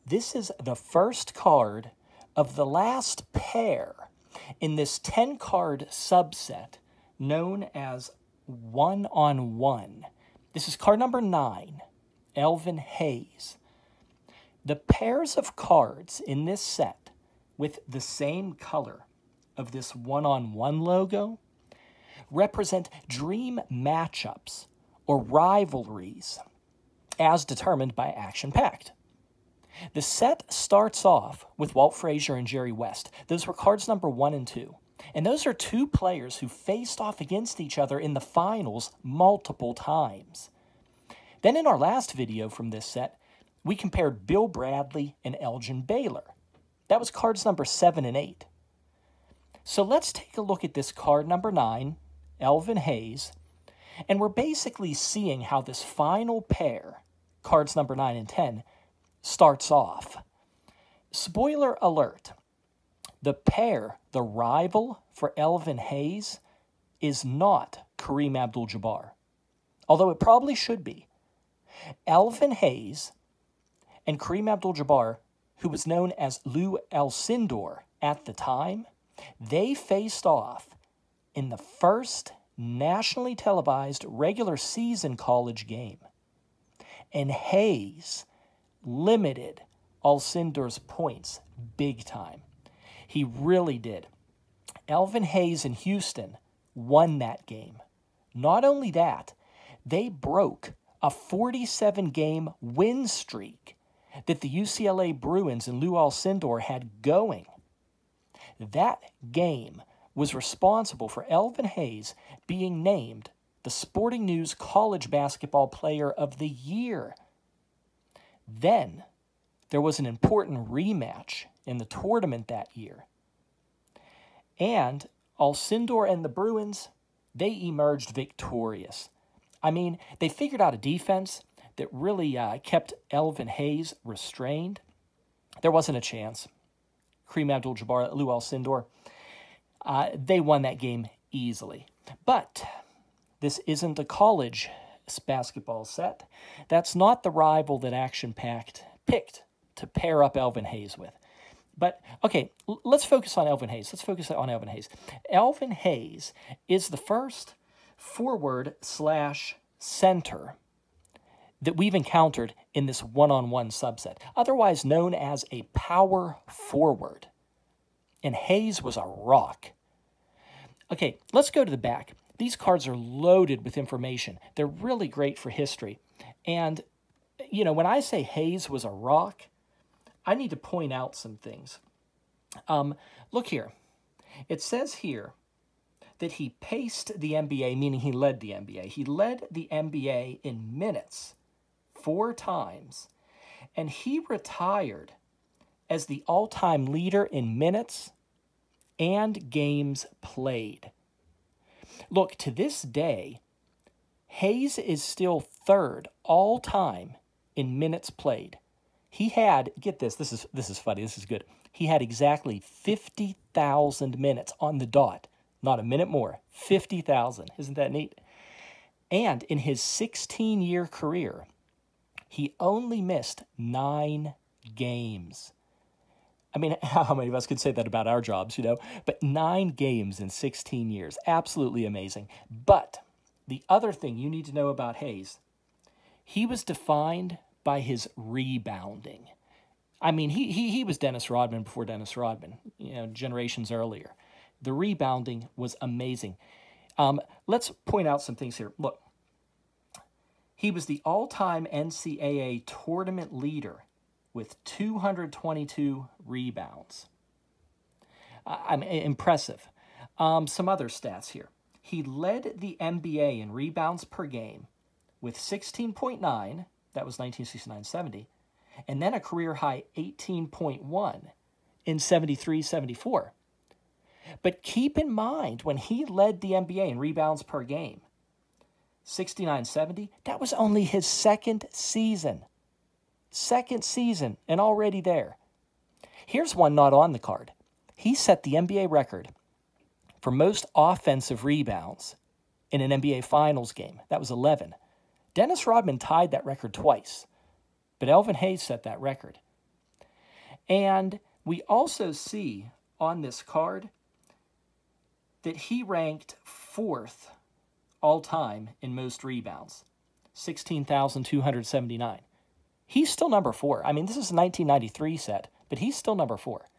This is the first card of the last pair in this 10-card subset known as 1-on-1. This is card number 9, Elvin Hayes. The pairs of cards in this set with the same color of this 1-on-1 logo represent dream matchups or rivalries as determined by Action Pact. The set starts off with Walt Frazier and Jerry West. Those were cards number 1 and 2. And those are two players who faced off against each other in the finals multiple times. Then in our last video from this set, we compared Bill Bradley and Elgin Baylor. That was cards number 7 and 8. So let's take a look at this card number 9, Elvin Hayes, and we're basically seeing how this final pair, cards number 9 and 10, starts off. Spoiler alert, the pair, the rival for Elvin Hayes, is not Kareem Abdul-Jabbar, although it probably should be. Elvin Hayes and Kareem Abdul-Jabbar, who was known as Lou Alcindor at the time, they faced off in the first nationally televised regular season college game. And Hayes limited Alcindor's points big time. He really did. Elvin Hayes in Houston won that game. Not only that, they broke a 47-game win streak that the UCLA Bruins and Lou Alcindor had going. That game was responsible for Elvin Hayes being named the Sporting News College Basketball Player of the Year. Then there was an important rematch in the tournament that year. And Alcindor and the Bruins, they emerged victorious. I mean, they figured out a defense that really kept Elvin Hayes restrained. There wasn't a chance. Kareem Abdul-Jabbar, Lou Alcindor, they won that game easily. But this isn't a college basketball set. That's not the rival that Action Pact picked to pair up Elvin Hayes with. But, okay, let's focus on Elvin Hayes. Let's focus on Elvin Hayes. Elvin Hayes is the first forward/center that we've encountered in this 1-on-1 subset, otherwise known as a power forward. And Hayes was a rock. Okay, let's go to the back. These cards are loaded with information. They're really great for history. And, you know, when I say Hayes was a rock, I need to point out some things. Look here. It says here that he paced the NBA, meaning he led the NBA. He led the NBA in minutes 4 times, and he retired as the all-time leader in minutes and games played. Look, to this day, Hayes is still 3rd all-time in minutes played. He had, get this, this is funny, this is good. He had exactly 50,000 minutes on the dot. Not a minute more, 50,000. Isn't that neat? And in his 16-year career, he only missed 9 games. I mean, how many of us could say that about our jobs, you know? But 9 games in 16 years. Absolutely amazing. But the other thing you need to know about Hayes, he was defined by his rebounding. I mean, he was Dennis Rodman before Dennis Rodman, you know, generations earlier. The rebounding was amazing. Let's point out some things here. Look, he was the all-time NCAA tournament leader with 222 rebounds. Impressive. Some other stats here. He led the NBA in rebounds per game with 16.9, that was 1969-70, and then a career-high 18.1 in 73-74. But keep in mind, when he led the NBA in rebounds per game, 69-70, that was only his second season. Second season, and already there. Here's one not on the card. He set the NBA record for most offensive rebounds in an NBA Finals game. That was 11. Dennis Rodman tied that record twice, but Elvin Hayes set that record. And we also see on this card that he ranked 4th all-time in most rebounds, 16,279. He's still number 4. I mean, this is a 1993 set, but he's still number 4.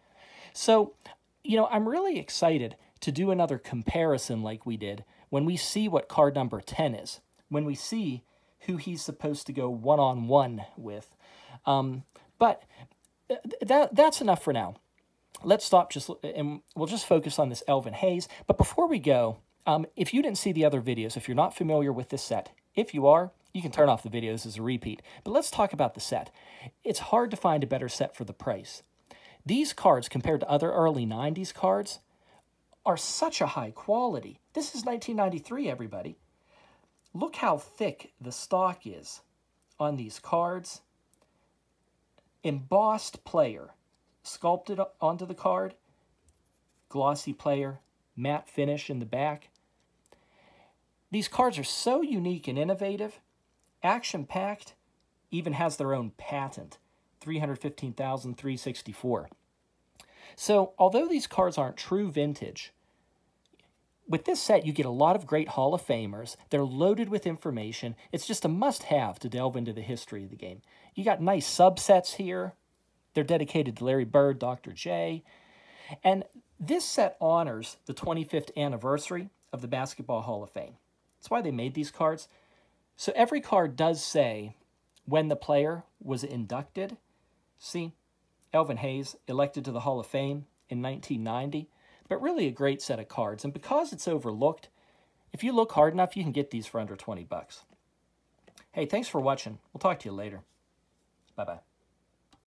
So, you know, I'm really excited to do another comparison like we did when we see what card number 10 is, when we see who he's supposed to go one-on-one with. But that's enough for now. Let's stop and we'll just focus on this Elvin Hayes. But before we go, if you didn't see the other videos, if you're not familiar with this set, if you are, you can turn off the videos as a repeat. But let's talk about the set. It's hard to find a better set for the price. These cards, compared to other early 90s cards, are such a high quality. This is 1993, everybody. Look how thick the stock is on these cards. Embossed player, sculpted onto the card, glossy player, matte finish in the back. These cards are so unique and innovative, action-packed, even has their own patent, 315,364. So, although these cards aren't true vintage, with this set you get a lot of great Hall of Famers. They're loaded with information. It's just a must-have to delve into the history of the game. You got nice subsets here. They're dedicated to Larry Bird, Dr. J. And this set honors the 25th anniversary of the Basketball Hall of Fame. That's why they made these cards. So every card does say when the player was inducted. See, Elvin Hayes, elected to the Hall of Fame in 1990. But really a great set of cards. And because it's overlooked, if you look hard enough, you can get these for under 20 bucks. Hey, thanks for watching. We'll talk to you later. Bye-bye.